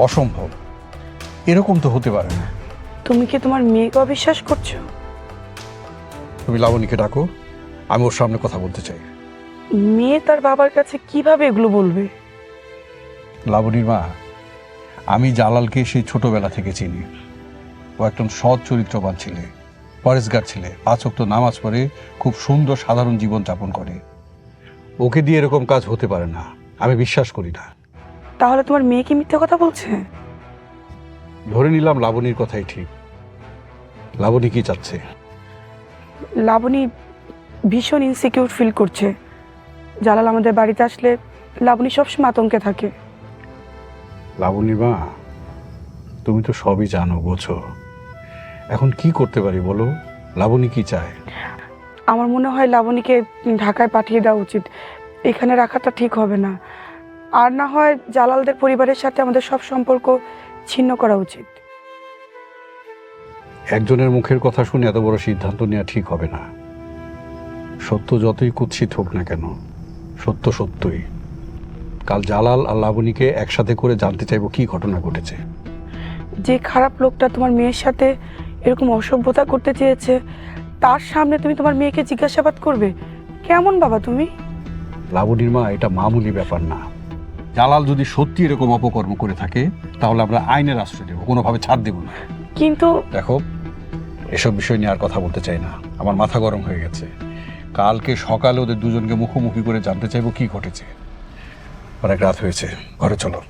অসম্ভব, এরকম তো হতে পারে না। তুমি কি তোমার মেয়েকে অবিশ্বাস করছো? তুমি লাবণীকে ডাকো, আমি ওর সামনে কথা বলতে চাই। মেয়ে তার বাবার কাছে কিভাবে এগুলো বলবে? লাবণীর মা, আমি জালালকে সেই ছোটবেলা থেকে চিনি। ও একজন সৎ চরিত্রবান ছেলে, পরেশগার ছেলে, 5 ওয়াক্ত নামাজ পড়ে, খুব সুন্দর সাধারণ জীবন যাপন করে। ওকে দিয়ে এরকম কাজ হতে পারে না, আমি বিশ্বাস করি না। তাহলে তোমার মেয়ে কি মিথ্যে কথা বলছে? ধরে নিলাম লাবণীর কথাই ঠিক। লাবণী কি চাচ্ছে? লাবণী ভীষণ ইনসিকিউর ফিল করছে। জালাল আমাদের বাড়িতে আসলে লাবণী সবসময় আতঙ্কে থাকে। লাবণীর মা, তুমি তো সবই জানো, বোঝো। এখন কি করতে পারি বলো? লাবণী কি চায়? আমার মনে হয় লাবণীকে ঢাকায় পাঠিয়ে দেওয়া উচিত। এখানে রাখাটা ঠিক হবে না। আর না হয় জালালদের পরিবারের সাথে আমাদের সব সম্পর্ক ছিন্ন করা উচিত। একজনের মুখের কথা শুনে এত বড় সিদ্ধান্ত নেওয়া ঠিক হবে না। সত্য যতই কুৎসিত হোক না কেন, সত্য সত্যই। কাল জালাল আর লাবণীকে একসাথে করে জানতে চাইবো কি ঘটনা ঘটেছে। যে খারাপ লোকটা তোমার মেয়ের সাথে এরকম অসভ্যতা করতে চেয়েছে, তার সামনে তুমি তোমার মেয়েকে জিজ্ঞাসাবাদ করবে? কেমন বাবা তুমি? লাবণীর মা, এটা মামুলি ব্যাপার না। জালাল যদি সত্যি এরকম অপকর্ম করে থাকে, তাহলে আমরা আইনের আশ্রয় দেবো, কোনোভাবে ছাড় দেব না। কিন্তু দেখো, এসব বিষয় নিয়ে আর কথা বলতে চাই না, আমার মাথা গরম হয়ে গেছে। কালকে সকালে ওদের দুজনকে মুখোমুখি করে জানতে চাইবো কি ঘটেছে। অনেক রাত হয়েছে, ঘরে চলো।